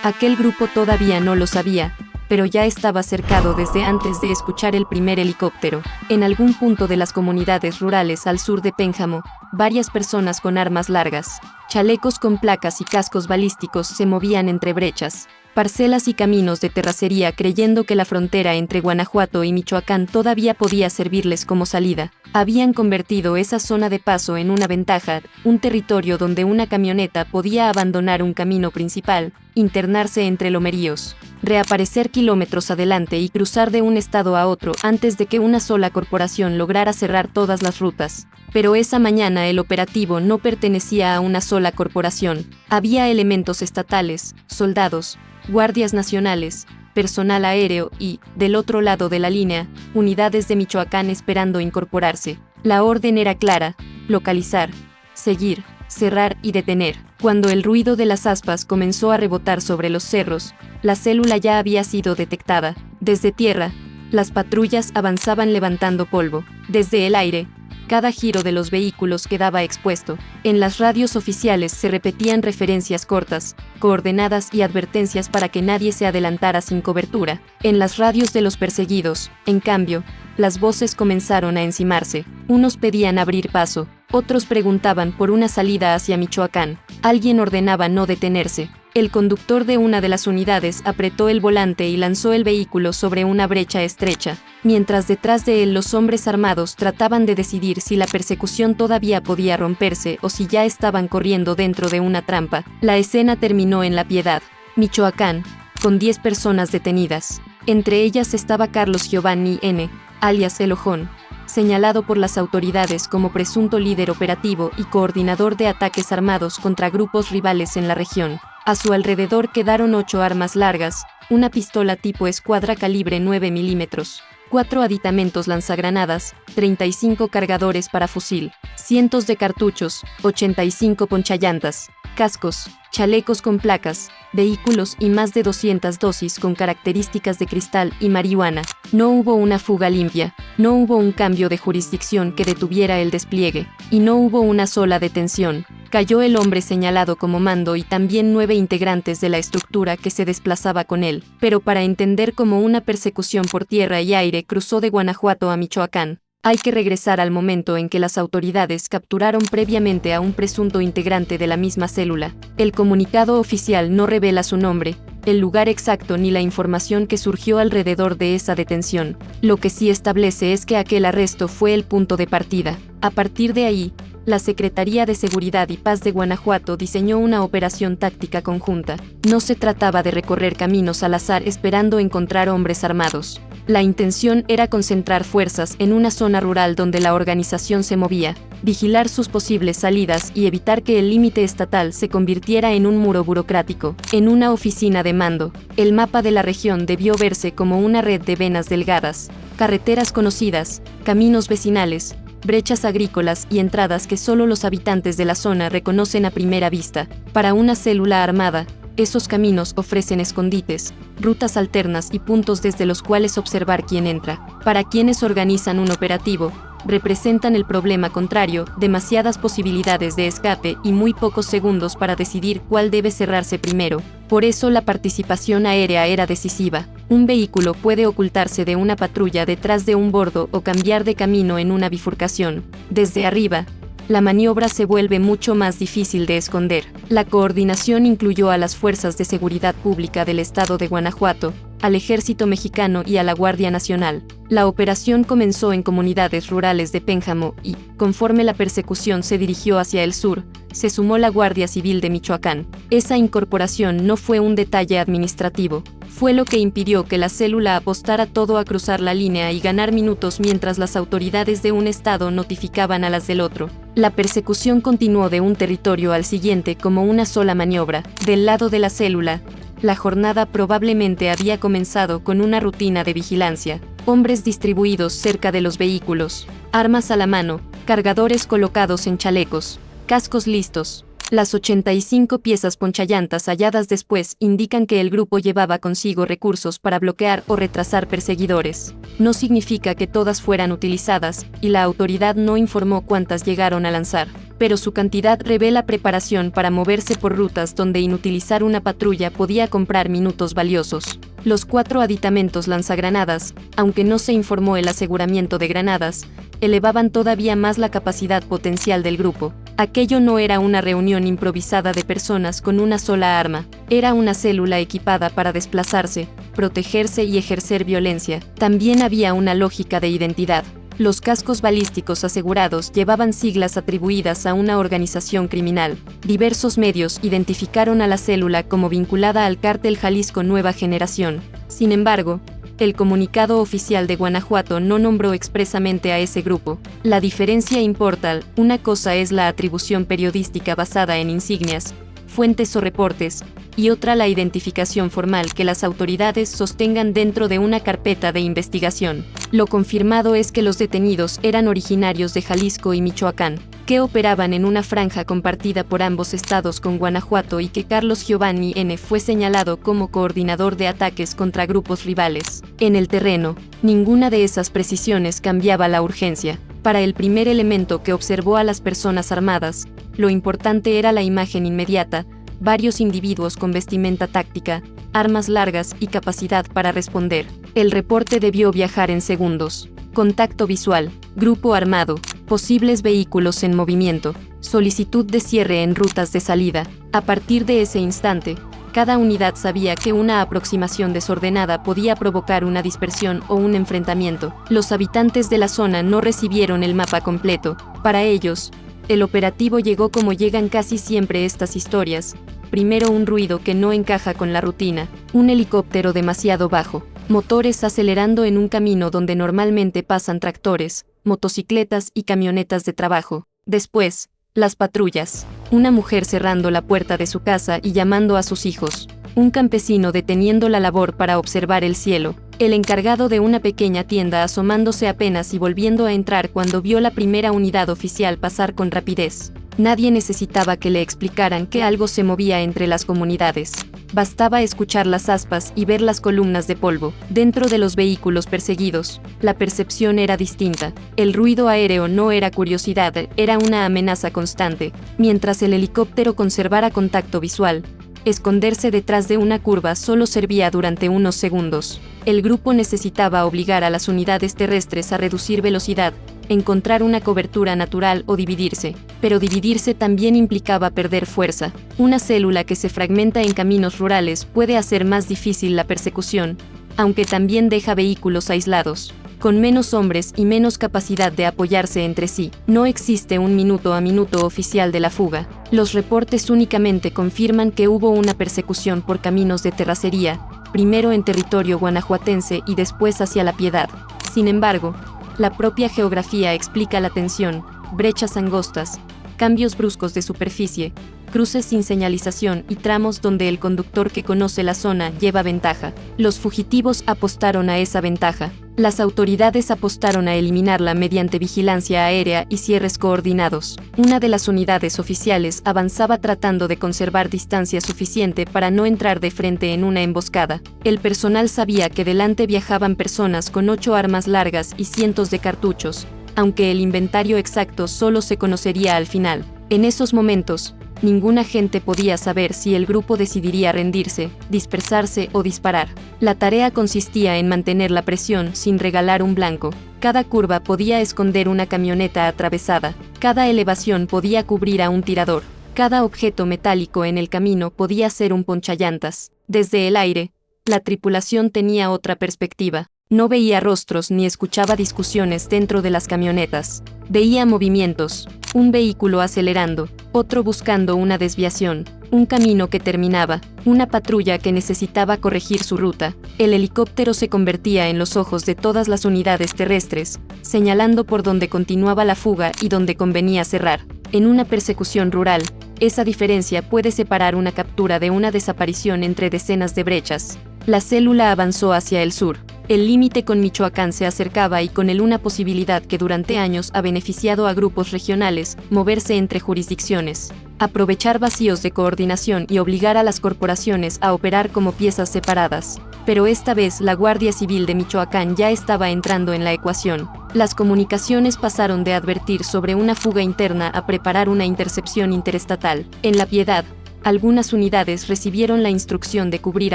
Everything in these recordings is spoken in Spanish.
Aquel grupo todavía no lo sabía, pero ya estaba cercado desde antes de escuchar el primer helicóptero. En algún punto de las comunidades rurales al sur de Pénjamo, varias personas con armas largas, chalecos con placas y cascos balísticos se movían entre brechas, parcelas y caminos de terracería, creyendo que la frontera entre Guanajuato y Michoacán todavía podía servirles como salida. Habían convertido esa zona de paso en una ventaja, un territorio donde una camioneta podía abandonar un camino principal, internarse entre lomeríos, reaparecer kilómetros adelante y cruzar de un estado a otro antes de que una sola corporación lograra cerrar todas las rutas. Pero esa mañana el operativo no pertenecía a una sola corporación. Había elementos estatales, soldados, guardias nacionales, personal aéreo y, del otro lado de la línea, unidades de Michoacán esperando incorporarse. La orden era clara: localizar, seguir, cerrar y detener. Cuando el ruido de las aspas comenzó a rebotar sobre los cerros, la célula ya había sido detectada. Desde tierra, las patrullas avanzaban levantando polvo. Desde el aire, cada giro de los vehículos quedaba expuesto. En las radios oficiales se repetían referencias cortas, coordenadas y advertencias para que nadie se adelantara sin cobertura. En las radios de los perseguidos, en cambio, las voces comenzaron a encimarse. Unos pedían abrir paso, otros preguntaban por una salida hacia Michoacán. Alguien ordenaba no detenerse. El conductor de una de las unidades apretó el volante y lanzó el vehículo sobre una brecha estrecha, mientras detrás de él los hombres armados trataban de decidir si la persecución todavía podía romperse o si ya estaban corriendo dentro de una trampa. La escena terminó en La Piedad, Michoacán, con 10 personas detenidas. Entre ellas estaba Carlos Giovanni N., alias El Ojón, señalado por las autoridades como presunto líder operativo y coordinador de ataques armados contra grupos rivales en la región. A su alrededor quedaron 8 armas largas, una pistola tipo escuadra calibre 9 milímetros, 4 aditamentos lanzagranadas, 35 cargadores para fusil, cientos de cartuchos, 85 ponchallantas, cascos, chalecos con placas, vehículos y más de 200 dosis con características de cristal y marihuana. No hubo una fuga limpia, no hubo un cambio de jurisdicción que detuviera el despliegue, y no hubo una sola detención. Cayó el hombre señalado como mando y también 9 integrantes de la estructura que se desplazaba con él. Pero para entender cómo una persecución por tierra y aire cruzó de Guanajuato a Michoacán, hay que regresar al momento en que las autoridades capturaron previamente a un presunto integrante de la misma célula. El comunicado oficial no revela su nombre, el lugar exacto ni la información que surgió alrededor de esa detención. Lo que sí establece es que aquel arresto fue el punto de partida. A partir de ahí, la Secretaría de Seguridad y Paz de Guanajuato diseñó una operación táctica conjunta. No se trataba de recorrer caminos al azar esperando encontrar hombres armados. La intención era concentrar fuerzas en una zona rural donde la organización se movía, vigilar sus posibles salidas y evitar que el límite estatal se convirtiera en un muro burocrático, en una oficina de mando. El mapa de la región debió verse como una red de venas delgadas, carreteras conocidas, caminos vecinales, brechas agrícolas y entradas que solo los habitantes de la zona reconocen a primera vista. Para una célula armada, esos caminos ofrecen escondites, rutas alternas y puntos desde los cuales observar quién entra. Para quienes organizan un operativo, representan el problema contrario: demasiadas posibilidades de escape y muy pocos segundos para decidir cuál debe cerrarse primero. Por eso la participación aérea era decisiva. Un vehículo puede ocultarse de una patrulla detrás de un bordo o cambiar de camino en una bifurcación. Desde arriba, la maniobra se vuelve mucho más difícil de esconder. La coordinación incluyó a las Fuerzas de Seguridad Pública del Estado de Guanajuato, al Ejército Mexicano y a la Guardia Nacional. La operación comenzó en comunidades rurales de Pénjamo y, conforme la persecución se dirigió hacia el sur, se sumó la Guardia Civil de Michoacán. Esa incorporación no fue un detalle administrativo, fue lo que impidió que la célula apostara todo a cruzar la línea y ganar minutos mientras las autoridades de un estado notificaban a las del otro. La persecución continuó de un territorio al siguiente como una sola maniobra. Del lado de la célula, la jornada probablemente había comenzado con una rutina de vigilancia. Hombres distribuidos cerca de los vehículos, armas a la mano, cargadores colocados en chalecos, cascos listos. Las 85 piezas ponchallantas halladas después indican que el grupo llevaba consigo recursos para bloquear o retrasar perseguidores. No significa que todas fueran utilizadas, y la autoridad no informó cuántas llegaron a lanzar, pero su cantidad revela preparación para moverse por rutas donde inutilizar una patrulla podía comprar minutos valiosos. Los 4 aditamentos lanzagranadas, aunque no se informó el aseguramiento de granadas, elevaban todavía más la capacidad potencial del grupo. Aquello no era una reunión improvisada de personas con una sola arma, era una célula equipada para desplazarse, protegerse y ejercer violencia. También había una lógica de identidad. Los cascos balísticos asegurados llevaban siglas atribuidas a una organización criminal. Diversos medios identificaron a la célula como vinculada al cártel Jalisco Nueva Generación. Sin embargo, el comunicado oficial de Guanajuato no nombró expresamente a ese grupo. La diferencia importa: una cosa es la atribución periodística basada en insignias, fuentes o reportes, y otra la identificación formal que las autoridades sostengan dentro de una carpeta de investigación. Lo confirmado es que los detenidos eran originarios de Jalisco y Michoacán, que operaban en una franja compartida por ambos estados con Guanajuato y que Carlos Giovanni N. fue señalado como coordinador de ataques contra grupos rivales. En el terreno, ninguna de esas precisiones cambiaba la urgencia. Para el primer elemento que observó a las personas armadas, lo importante era la imagen inmediata: varios individuos con vestimenta táctica, armas largas y capacidad para responder. El reporte debió viajar en segundos. Contacto visual, grupo armado, posibles vehículos en movimiento, solicitud de cierre en rutas de salida. A partir de ese instante, cada unidad sabía que una aproximación desordenada podía provocar una dispersión o un enfrentamiento. Los habitantes de la zona no recibieron el mapa completo. Para ellos, el operativo llegó como llegan casi siempre estas historias. Primero un ruido que no encaja con la rutina, un helicóptero demasiado bajo, motores acelerando en un camino donde normalmente pasan tractores, motocicletas y camionetas de trabajo. Después, las patrullas, una mujer cerrando la puerta de su casa y llamando a sus hijos, un campesino deteniendo la labor para observar el cielo, el encargado de una pequeña tienda asomándose apenas y volviendo a entrar cuando vio la primera unidad oficial pasar con rapidez. Nadie necesitaba que le explicaran que algo se movía entre las comunidades. Bastaba escuchar las aspas y ver las columnas de polvo. Dentro de los vehículos perseguidos, la percepción era distinta. El ruido aéreo no era curiosidad, era una amenaza constante. Mientras el helicóptero conservara contacto visual, esconderse detrás de una curva solo servía durante unos segundos. El grupo necesitaba obligar a las unidades terrestres a reducir velocidad, encontrar una cobertura natural o dividirse, pero dividirse también implicaba perder fuerza. Una célula que se fragmenta en caminos rurales puede hacer más difícil la persecución, aunque también deja vehículos aislados, con menos hombres y menos capacidad de apoyarse entre sí. No existe un minuto a minuto oficial de la fuga. Los reportes únicamente confirman que hubo una persecución por caminos de terracería, primero en territorio guanajuatense y después hacia La Piedad. Sin embargo, la propia geografía explica la tensión: brechas angostas, cambios bruscos de superficie, cruces sin señalización y tramos donde el conductor que conoce la zona lleva ventaja. Los fugitivos apostaron a esa ventaja. Las autoridades apostaron a eliminarla mediante vigilancia aérea y cierres coordinados. Una de las unidades oficiales avanzaba tratando de conservar distancia suficiente para no entrar de frente en una emboscada. El personal sabía que delante viajaban personas con 8 armas largas y cientos de cartuchos, aunque el inventario exacto solo se conocería al final. En esos momentos, ningún agente podía saber si el grupo decidiría rendirse, dispersarse o disparar. La tarea consistía en mantener la presión sin regalar un blanco. Cada curva podía esconder una camioneta atravesada, cada elevación podía cubrir a un tirador, cada objeto metálico en el camino podía ser un ponchallantas. Desde el aire, la tripulación tenía otra perspectiva. No veía rostros ni escuchaba discusiones dentro de las camionetas. Veía movimientos, un vehículo acelerando, otro buscando una desviación, un camino que terminaba, una patrulla que necesitaba corregir su ruta. El helicóptero se convertía en los ojos de todas las unidades terrestres, señalando por dónde continuaba la fuga y dónde convenía cerrar. En una persecución rural, esa diferencia puede separar una captura de una desaparición entre decenas de brechas. La célula avanzó hacia el sur. El límite con Michoacán se acercaba y con él una posibilidad que durante años ha beneficiado a grupos regionales: moverse entre jurisdicciones. aprovechar vacíos de coordinación y obligar a las corporaciones a operar como piezas separadas. Pero esta vez la Guardia Civil de Michoacán ya estaba entrando en la ecuación. Las comunicaciones pasaron de advertir sobre una fuga interna a preparar una intercepción interestatal. En La Piedad, algunas unidades recibieron la instrucción de cubrir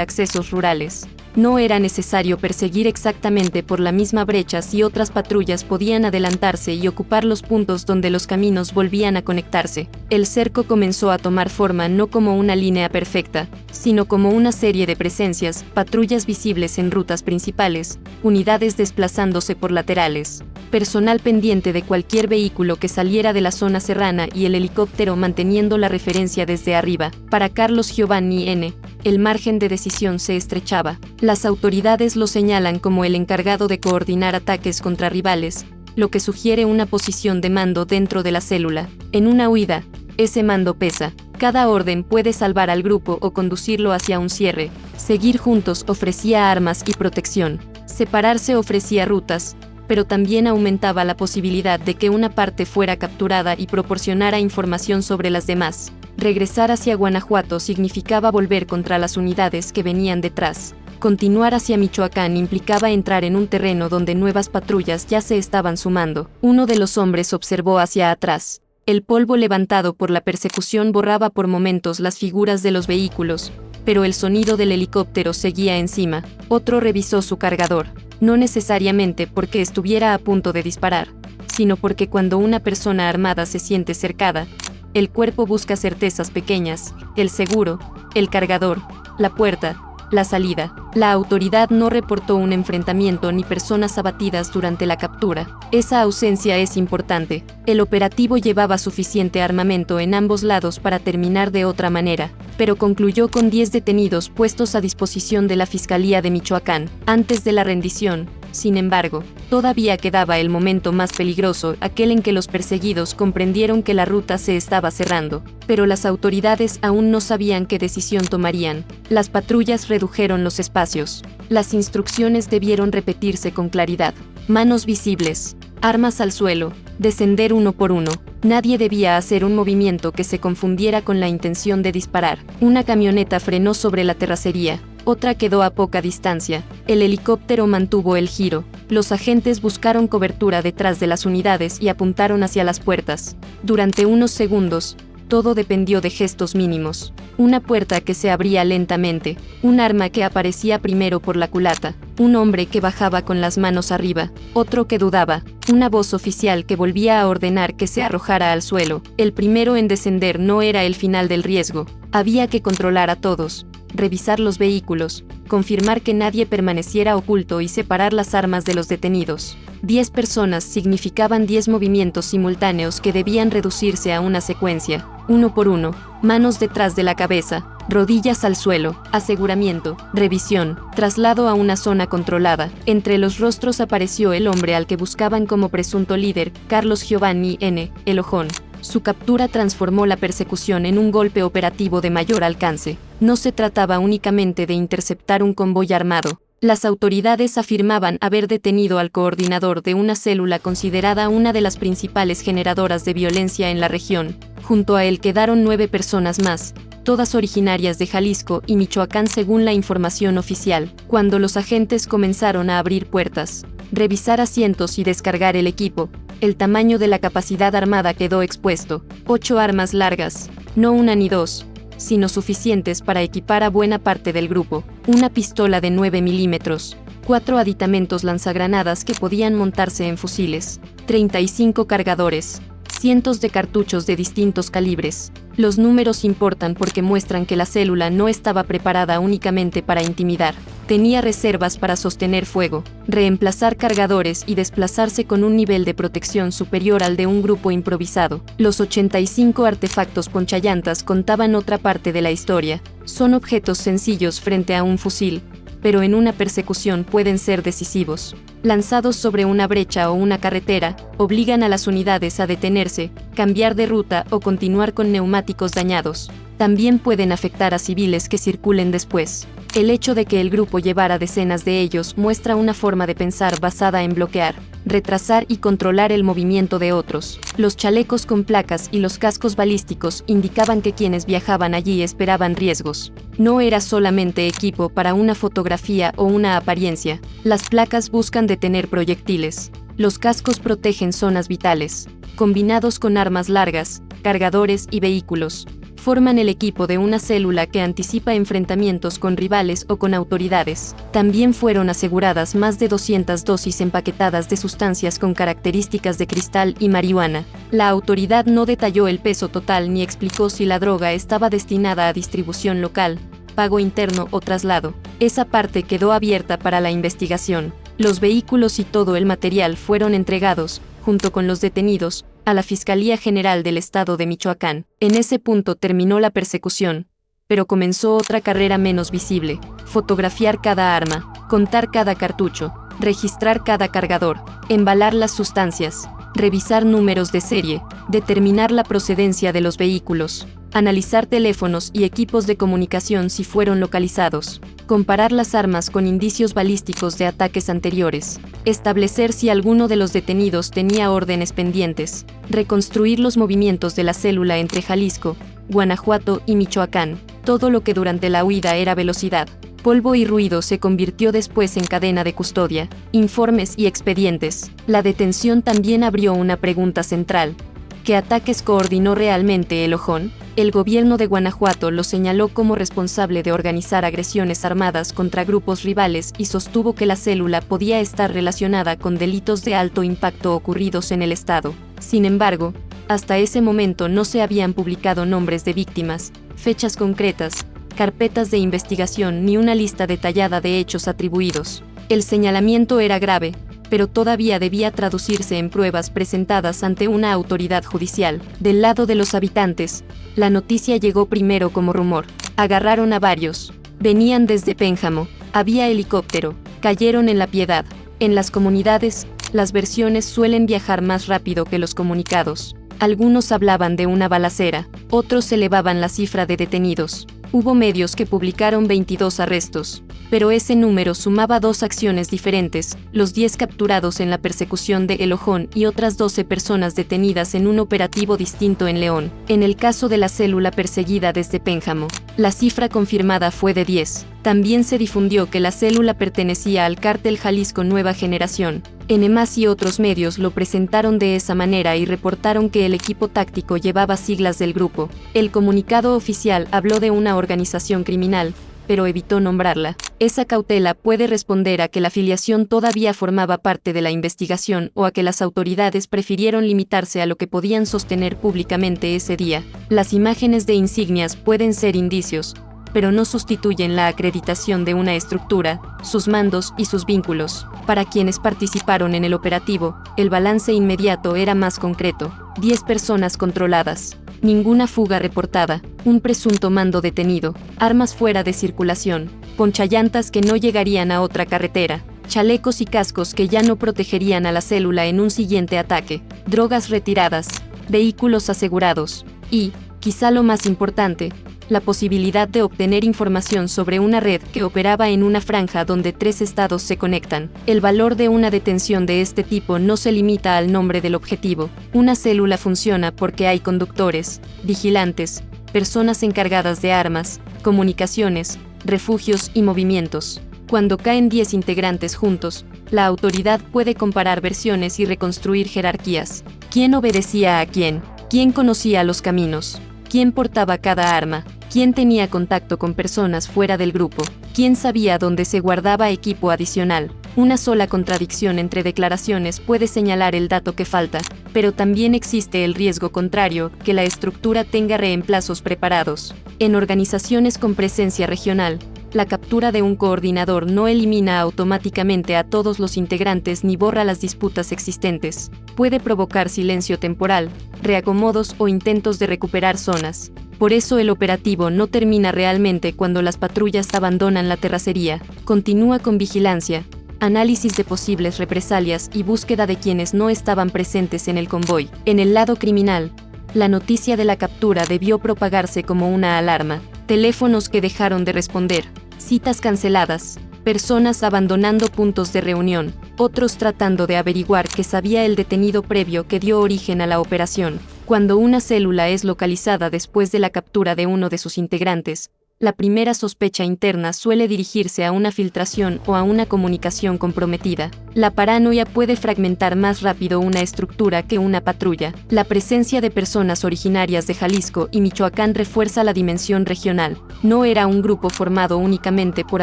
accesos rurales. No era necesario perseguir exactamente por la misma brecha si otras patrullas podían adelantarse y ocupar los puntos donde los caminos volvían a conectarse. El cerco comenzó a tomar forma no como una línea perfecta, sino como una serie de presencias, patrullas visibles en rutas principales, unidades desplazándose por laterales, personal pendiente de cualquier vehículo que saliera de la zona serrana y el helicóptero manteniendo la referencia desde arriba. Para Carlos Giovanni N., el margen de decisión se estrechaba. Las autoridades lo señalan como el encargado de coordinar ataques contra rivales, lo que sugiere una posición de mando dentro de la célula. En una huida, ese mando pesa. Cada orden puede salvar al grupo o conducirlo hacia un cierre. Seguir juntos ofrecía armas y protección. Separarse ofrecía rutas, pero también aumentaba la posibilidad de que una parte fuera capturada y proporcionara información sobre las demás. Regresar hacia Guanajuato significaba volver contra las unidades que venían detrás. Continuar hacia Michoacán implicaba entrar en un terreno donde nuevas patrullas ya se estaban sumando. Uno de los hombres observó hacia atrás. El polvo levantado por la persecución borraba por momentos las figuras de los vehículos, pero el sonido del helicóptero seguía encima. Otro revisó su cargador, no necesariamente porque estuviera a punto de disparar, sino porque cuando una persona armada se siente cercada, el cuerpo busca certezas pequeñas, el seguro, el cargador, la puerta, la salida. La autoridad no reportó un enfrentamiento ni personas abatidas durante la captura. Esa ausencia es importante. El operativo llevaba suficiente armamento en ambos lados para terminar de otra manera, pero concluyó con 10 detenidos puestos a disposición de la Fiscalía de Michoacán. Antes de la rendición, sin embargo, todavía quedaba el momento más peligroso, aquel en que los perseguidos comprendieron que la ruta se estaba cerrando, pero las autoridades aún no sabían qué decisión tomarían. Las patrullas redujeron los espacios. Las instrucciones debieron repetirse con claridad. Manos visibles, armas al suelo, descender uno por uno. Nadie debía hacer un movimiento que se confundiera con la intención de disparar. Una camioneta frenó sobre la terracería. Otra quedó a poca distancia. El helicóptero mantuvo el giro. Los agentes buscaron cobertura detrás de las unidades y apuntaron hacia las puertas. Durante unos segundos, todo dependió de gestos mínimos. Una puerta que se abría lentamente, un arma que aparecía primero por la culata, un hombre que bajaba con las manos arriba, otro que dudaba, una voz oficial que volvía a ordenar que se arrojara al suelo. El primero en descender no era el final del riesgo. Había que controlar a todos, revisar los vehículos, confirmar que nadie permaneciera oculto y separar las armas de los detenidos. 10 personas significaban 10 movimientos simultáneos que debían reducirse a una secuencia, uno por uno, manos detrás de la cabeza, rodillas al suelo, aseguramiento, revisión, traslado a una zona controlada. Entre los rostros apareció el hombre al que buscaban como presunto líder, Carlos Giovanni N., el Ojón. Su captura transformó la persecución en un golpe operativo de mayor alcance. No se trataba únicamente de interceptar un convoy armado. Las autoridades afirmaban haber detenido al coordinador de una célula considerada una de las principales generadoras de violencia en la región. Junto a él quedaron 9 personas más, todas originarias de Jalisco y Michoacán según la información oficial. Cuando los agentes comenzaron a abrir puertas, revisar asientos y descargar el equipo, el tamaño de la capacidad armada quedó expuesto. 8 armas largas, no una ni dos, sino suficientes para equipar a buena parte del grupo. Una pistola de 9 milímetros, 4 aditamentos lanzagranadas que podían montarse en fusiles, 35 cargadores, cientos de cartuchos de distintos calibres. Los números importan porque muestran que la célula no estaba preparada únicamente para intimidar. Tenía reservas para sostener fuego, reemplazar cargadores y desplazarse con un nivel de protección superior al de un grupo improvisado. Los 85 artefactos ponchallantas contaban otra parte de la historia. Son objetos sencillos frente a un fusil, pero en una persecución pueden ser decisivos. Lanzados sobre una brecha o una carretera, obligan a las unidades a detenerse, cambiar de ruta o continuar con neumáticos dañados. También pueden afectar a civiles que circulen después. El hecho de que el grupo llevara decenas de ellos muestra una forma de pensar basada en bloquear, retrasar y controlar el movimiento de otros. Los chalecos con placas y los cascos balísticos indicaban que quienes viajaban allí esperaban riesgos. No era solamente equipo para una fotografía o una apariencia. Las placas buscan detener proyectiles. Los cascos protegen zonas vitales. Combinados con armas largas, cargadores y vehículos, forman el equipo de una célula que anticipa enfrentamientos con rivales o con autoridades. También fueron aseguradas más de 200 dosis empaquetadas de sustancias con características de cristal y marihuana. La autoridad no detalló el peso total ni explicó si la droga estaba destinada a distribución local, pago interno o traslado. Esa parte quedó abierta para la investigación. Los vehículos y todo el material fueron entregados, junto con los detenidos, a la Fiscalía General del Estado de Michoacán. En ese punto terminó la persecución, pero comenzó otra carrera menos visible: fotografiar cada arma, contar cada cartucho, registrar cada cargador, embalar las sustancias, revisar números de serie, determinar la procedencia de los vehículos, analizar teléfonos y equipos de comunicación si fueron localizados, comparar las armas con indicios balísticos de ataques anteriores, establecer si alguno de los detenidos tenía órdenes pendientes, reconstruir los movimientos de la célula entre Jalisco, Guanajuato y Michoacán. Todo lo que durante la huida era velocidad, polvo y ruido se convirtió después en cadena de custodia, informes y expedientes. La detención también abrió una pregunta central: ¿qué ataques coordinó realmente el Ojón? El gobierno de Guanajuato lo señaló como responsable de organizar agresiones armadas contra grupos rivales y sostuvo que la célula podía estar relacionada con delitos de alto impacto ocurridos en el estado. Sin embargo, hasta ese momento no se habían publicado nombres de víctimas, fechas concretas, carpetas de investigación ni una lista detallada de hechos atribuidos. El señalamiento era grave, pero todavía debía traducirse en pruebas presentadas ante una autoridad judicial. Del lado de los habitantes, la noticia llegó primero como rumor. Agarraron a varios. Venían desde Pénjamo. Había helicóptero. Cayeron en La Piedad. En las comunidades, las versiones suelen viajar más rápido que los comunicados. Algunos hablaban de una balacera, otros elevaban la cifra de detenidos. Hubo medios que publicaron 22 arrestos, pero ese número sumaba 2 acciones diferentes: los 10 capturados en la persecución de El Ojón y otras 12 personas detenidas en un operativo distinto en León. En el caso de la célula perseguida desde Pénjamo, la cifra confirmada fue de 10. También se difundió que la célula pertenecía al cártel Jalisco Nueva Generación. N+ y otros medios lo presentaron de esa manera y reportaron que el equipo táctico llevaba siglas del grupo. El comunicado oficial habló de una organización criminal, pero evitó nombrarla. Esa cautela puede responder a que la afiliación todavía formaba parte de la investigación o a que las autoridades prefirieron limitarse a lo que podían sostener públicamente ese día. Las imágenes de insignias pueden ser indicios, pero no sustituyen la acreditación de una estructura, sus mandos y sus vínculos. Para quienes participaron en el operativo, el balance inmediato era más concreto: 10 personas controladas, ninguna fuga reportada, un presunto mando detenido, armas fuera de circulación, ponchallantas que no llegarían a otra carretera, chalecos y cascos que ya no protegerían a la célula en un siguiente ataque, drogas retiradas, vehículos asegurados y, quizá lo más importante, la posibilidad de obtener información sobre una red que operaba en una franja donde 3 estados se conectan. El valor de una detención de este tipo no se limita al nombre del objetivo. Una célula funciona porque hay conductores, vigilantes, personas encargadas de armas, comunicaciones, refugios y movimientos. Cuando caen 10 integrantes juntos, la autoridad puede comparar versiones y reconstruir jerarquías. ¿Quién obedecía a quién? ¿Quién conocía los caminos? ¿Quién portaba cada arma? ¿Quién tenía contacto con personas fuera del grupo? ¿Quién sabía dónde se guardaba equipo adicional? Una sola contradicción entre declaraciones puede señalar el dato que falta, pero también existe el riesgo contrario: que la estructura tenga reemplazos preparados. En organizaciones con presencia regional, la captura de un coordinador no elimina automáticamente a todos los integrantes ni borra las disputas existentes. Puede provocar silencio temporal, reacomodos o intentos de recuperar zonas. Por eso el operativo no termina realmente cuando las patrullas abandonan la terracería. Continúa con vigilancia, análisis de posibles represalias y búsqueda de quienes no estaban presentes en el convoy. En el lado criminal, la noticia de la captura debió propagarse como una alarma. Teléfonos que dejaron de responder, citas canceladas, personas abandonando puntos de reunión, otros tratando de averiguar qué sabía el detenido previo que dio origen a la operación. Cuando una célula es localizada después de la captura de uno de sus integrantes, la primera sospecha interna suele dirigirse a una filtración o a una comunicación comprometida. La paranoia puede fragmentar más rápido una estructura que una patrulla. La presencia de personas originarias de Jalisco y Michoacán refuerza la dimensión regional. No era un grupo formado únicamente por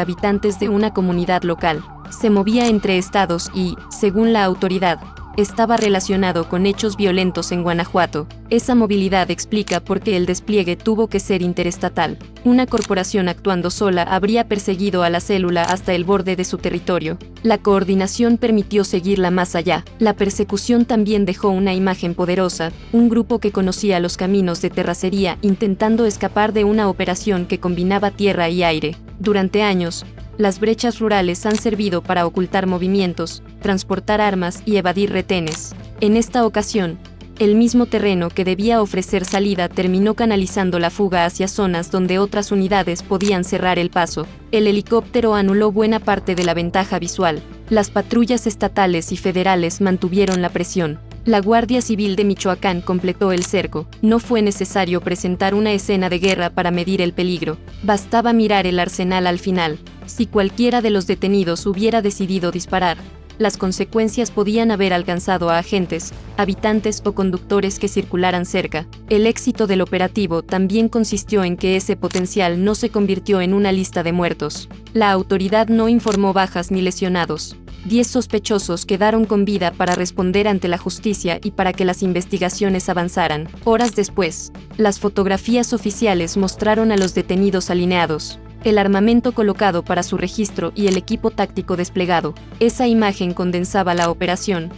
habitantes de una comunidad local. Se movía entre estados y, según la autoridad, estaba relacionado con hechos violentos en Guanajuato. Esa movilidad explica por qué el despliegue tuvo que ser interestatal. Una corporación actuando sola habría perseguido a la célula hasta el borde de su territorio. La coordinación permitió seguirla más allá. La persecución también dejó una imagen poderosa, un grupo que conocía los caminos de terracería intentando escapar de una operación que combinaba tierra y aire. Durante años, las brechas rurales han servido para ocultar movimientos, transportar armas y evadir retenes. En esta ocasión, el mismo terreno que debía ofrecer salida terminó canalizando la fuga hacia zonas donde otras unidades podían cerrar el paso. El helicóptero anuló buena parte de la ventaja visual. Las patrullas estatales y federales mantuvieron la presión. La Guardia Civil de Michoacán completó el cerco. No fue necesario presentar una escena de guerra para medir el peligro. Bastaba mirar el arsenal al final. Si cualquiera de los detenidos hubiera decidido disparar, las consecuencias podían haber alcanzado a agentes, habitantes o conductores que circularan cerca. El éxito del operativo también consistió en que ese potencial no se convirtió en una lista de muertos. La autoridad no informó bajas ni lesionados. 10 sospechosos quedaron con vida para responder ante la justicia y para que las investigaciones avanzaran. Horas después, las fotografías oficiales mostraron a los detenidos alineados, el armamento colocado para su registro y el equipo táctico desplegado. Esa imagen condensaba la operación,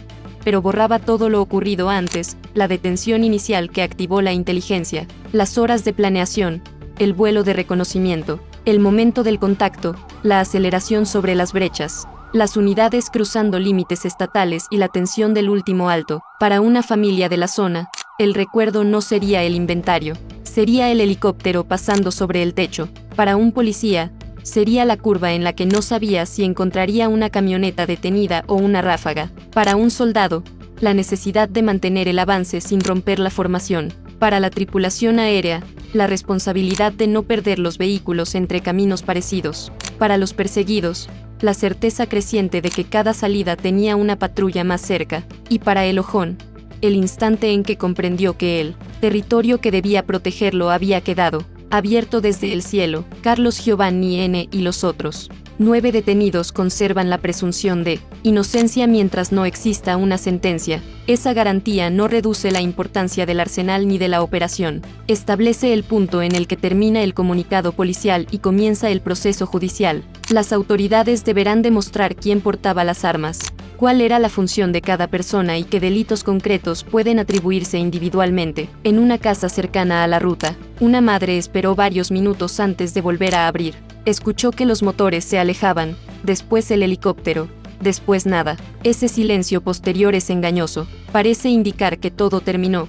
pero borraba todo lo ocurrido antes, la detención inicial que activó la inteligencia, las horas de planeación, el vuelo de reconocimiento, el momento del contacto, la aceleración sobre las brechas, las unidades cruzando límites estatales y la tensión del último alto. Para una familia de la zona, el recuerdo no sería el inventario, sería el helicóptero pasando sobre el techo. Para un policía, sería la curva en la que no sabía si encontraría una camioneta detenida o una ráfaga. Para un soldado, la necesidad de mantener el avance sin romper la formación. Para la tripulación aérea, la responsabilidad de no perder los vehículos entre caminos parecidos. Para los perseguidos, la certeza creciente de que cada salida tenía una patrulla más cerca. Y para el ojón, el instante en que comprendió que el territorio que debía protegerlo había quedado abierto desde el cielo. Carlos Giovanni N. y los otros 9 detenidos conservan la presunción de inocencia mientras no exista una sentencia. Esa garantía no reduce la importancia del arsenal ni de la operación. Establece el punto en el que termina el comunicado policial y comienza el proceso judicial. Las autoridades deberán demostrar quién portaba las armas, cuál era la función de cada persona y qué delitos concretos pueden atribuirse individualmente. En una casa cercana a la ruta, una madre esperó varios minutos antes de volver a abrir. Escuchó que los motores se alejaban, después el helicóptero, después nada. Ese silencio posterior es engañoso. Parece indicar que todo terminó.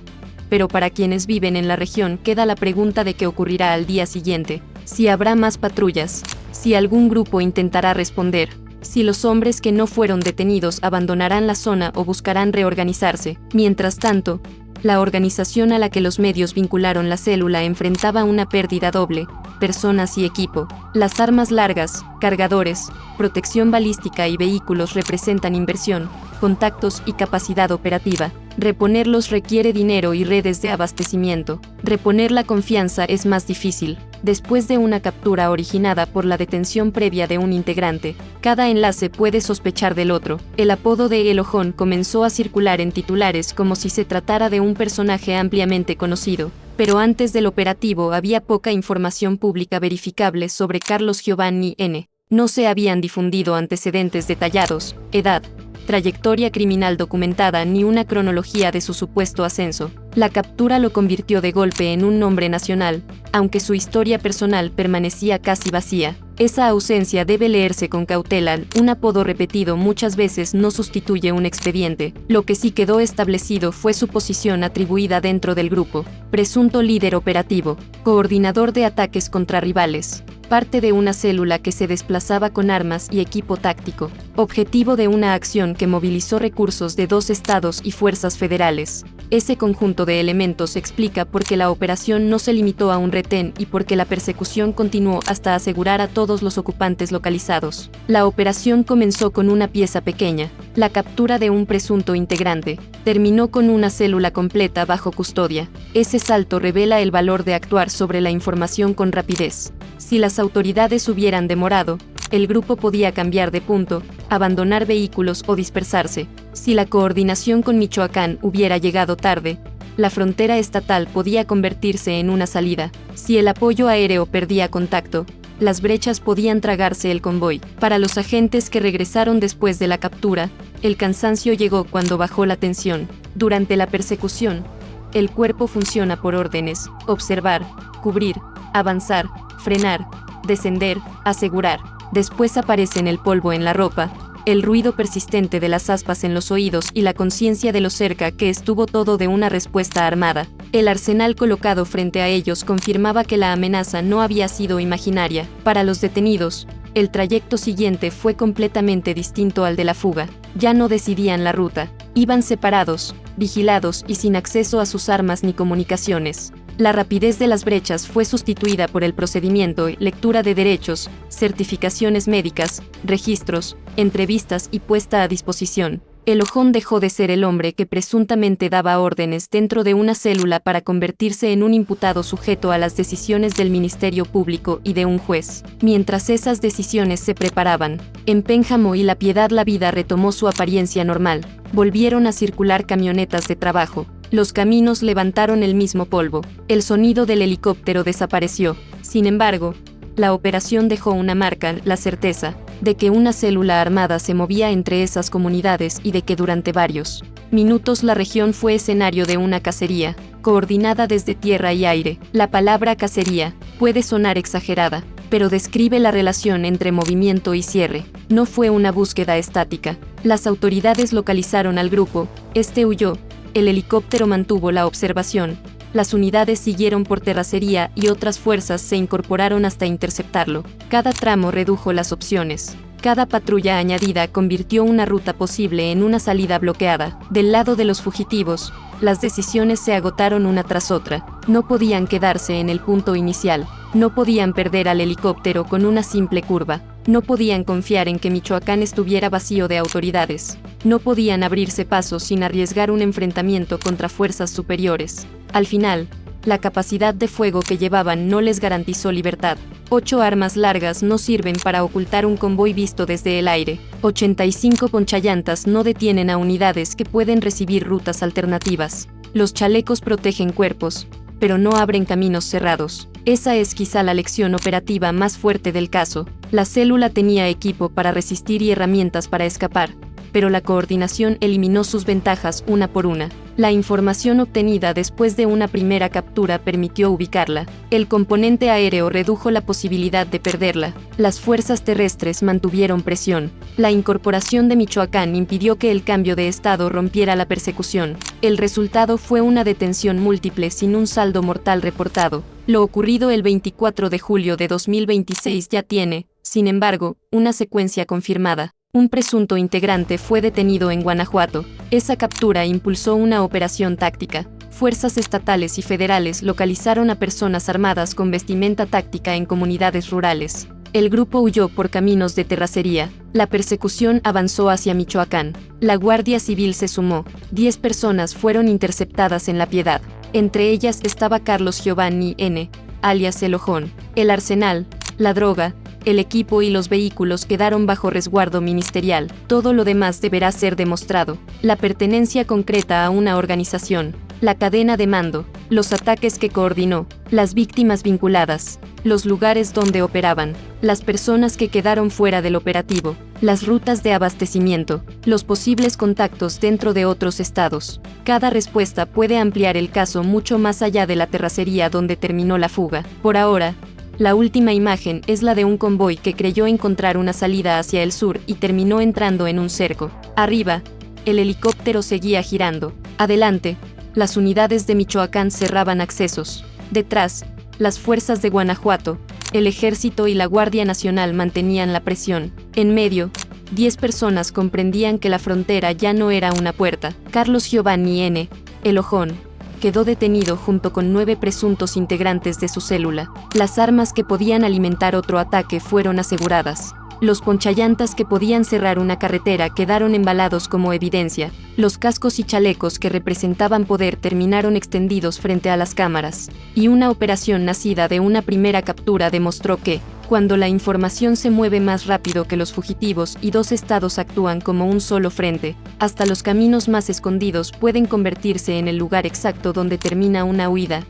Pero para quienes viven en la región queda la pregunta de qué ocurrirá al día siguiente. Si habrá más patrullas, si algún grupo intentará responder, si los hombres que no fueron detenidos abandonarán la zona o buscarán reorganizarse. Mientras tanto, la organización a la que los medios vincularon la célula enfrentaba una pérdida doble: personas y equipo. Las armas largas, cargadores, protección balística y vehículos representan inversión, contactos y capacidad operativa. Reponerlos requiere dinero y redes de abastecimiento. Reponer la confianza es más difícil. Después de una captura originada por la detención previa de un integrante, cada enlace puede sospechar del otro. El apodo de El Ojón comenzó a circular en titulares como si se tratara de un personaje ampliamente conocido. Pero antes del operativo había poca información pública verificable sobre Carlos Giovanni N. No se habían difundido antecedentes detallados, edad, trayectoria criminal documentada ni una cronología de su supuesto ascenso. La captura lo convirtió de golpe en un nombre nacional, aunque su historia personal permanecía casi vacía. Esa ausencia debe leerse con cautela. Un apodo repetido muchas veces no sustituye un expediente. Lo que sí quedó establecido fue su posición atribuida dentro del grupo: presunto líder operativo, coordinador de ataques contra rivales, parte de una célula que se desplazaba con armas y equipo táctico, objetivo de una acción que movilizó recursos de 2 estados y fuerzas federales. Ese conjunto de elementos explica por qué la operación no se limitó a un retén y por qué la persecución continuó hasta asegurar a todos los ocupantes localizados. La operación comenzó con una pieza pequeña, la captura de un presunto integrante. Terminó con una célula completa bajo custodia. Ese salto revela el valor de actuar sobre la información con rapidez. Si las autoridades hubieran demorado, el grupo podía cambiar de punto, abandonar vehículos o dispersarse. Si la coordinación con Michoacán hubiera llegado tarde, la frontera estatal podía convertirse en una salida. Si el apoyo aéreo perdía contacto, las brechas podían tragarse el convoy. Para los agentes que regresaron después de la captura, el cansancio llegó cuando bajó la tensión. Durante la persecución, el cuerpo funciona por órdenes: observar, cubrir, avanzar, frenar, descender, asegurar. Después aparecen el polvo en la ropa, el ruido persistente de las aspas en los oídos y la conciencia de lo cerca que estuvo todo de una respuesta armada. El arsenal colocado frente a ellos confirmaba que la amenaza no había sido imaginaria. Para los detenidos, el trayecto siguiente fue completamente distinto al de la fuga. Ya no decidían la ruta, iban separados, vigilados y sin acceso a sus armas ni comunicaciones. La rapidez de las brechas fue sustituida por el procedimiento: lectura de derechos, certificaciones médicas, registros, entrevistas y puesta a disposición. El ojón dejó de ser el hombre que presuntamente daba órdenes dentro de una célula para convertirse en un imputado sujeto a las decisiones del Ministerio Público y de un juez. Mientras esas decisiones se preparaban, en Pénjamo y La Piedad la vida retomó su apariencia normal. Volvieron a circular camionetas de trabajo. Los caminos levantaron el mismo polvo. El sonido del helicóptero desapareció. Sin embargo, la operación dejó una marca: la certeza de que una célula armada se movía entre esas comunidades y de que durante varios minutos la región fue escenario de una cacería, coordinada desde tierra y aire. La palabra cacería puede sonar exagerada, pero describe la relación entre movimiento y cierre. No fue una búsqueda estática. Las autoridades localizaron al grupo, este huyó, el helicóptero mantuvo la observación, las unidades siguieron por terracería y otras fuerzas se incorporaron hasta interceptarlo. Cada tramo redujo las opciones. Cada patrulla añadida convirtió una ruta posible en una salida bloqueada. Del lado de los fugitivos, las decisiones se agotaron una tras otra. No podían quedarse en el punto inicial. No podían perder al helicóptero con una simple curva. No podían confiar en que Michoacán estuviera vacío de autoridades. No podían abrirse paso sin arriesgar un enfrentamiento contra fuerzas superiores. Al final, la capacidad de fuego que llevaban no les garantizó libertad. 8 armas largas no sirven para ocultar un convoy visto desde el aire. 85 ponchallantas no detienen a unidades que pueden recibir rutas alternativas. Los chalecos protegen cuerpos, pero no abren caminos cerrados. Esa es quizá la lección operativa más fuerte del caso. La célula tenía equipo para resistir y herramientas para escapar, pero la coordinación eliminó sus ventajas una por una. La información obtenida después de una primera captura permitió ubicarla. El componente aéreo redujo la posibilidad de perderla. Las fuerzas terrestres mantuvieron presión. La incorporación de Michoacán impidió que el cambio de estado rompiera la persecución. El resultado fue una detención múltiple sin un saldo mortal reportado. Lo ocurrido el 24 de julio de 2026 ya tiene, sin embargo, una secuencia confirmada. Un presunto integrante fue detenido en Guanajuato. Esa captura impulsó una operación táctica. Fuerzas estatales y federales localizaron a personas armadas con vestimenta táctica en comunidades rurales. El grupo huyó por caminos de terracería. La persecución avanzó hacia Michoacán. La Guardia Civil se sumó. 10 personas fueron interceptadas en La Piedad. Entre ellas estaba Carlos Giovanni N., alias El Ojón. El arsenal, la droga, el equipo y los vehículos quedaron bajo resguardo ministerial. Todo lo demás deberá ser demostrado. La pertenencia concreta a una organización, la cadena de mando, los ataques que coordinó, las víctimas vinculadas, los lugares donde operaban, las personas que quedaron fuera del operativo. las rutas de abastecimiento, los posibles contactos dentro de otros estados. Cada respuesta puede ampliar el caso mucho más allá de la terracería donde terminó la fuga. Por ahora, la última imagen es la de un convoy que creyó encontrar una salida hacia el sur y terminó entrando en un cerco. Arriba, el helicóptero seguía girando. Adelante, las unidades de Michoacán cerraban accesos. Detrás, las fuerzas de Guanajuato, el ejército y la Guardia Nacional mantenían la presión. En medio, 10 personas comprendían que la frontera ya no era una puerta. Carlos Giovanni N., el Ojón, quedó detenido junto con 9 presuntos integrantes de su célula. Las armas que podían alimentar otro ataque fueron aseguradas. Los ponchallantas que podían cerrar una carretera quedaron embalados como evidencia. Los cascos y chalecos que representaban poder terminaron extendidos frente a las cámaras. Y una operación nacida de una primera captura demostró que, cuando la información se mueve más rápido que los fugitivos y 2 estados actúan como un solo frente, hasta los caminos más escondidos pueden convertirse en el lugar exacto donde termina una huida.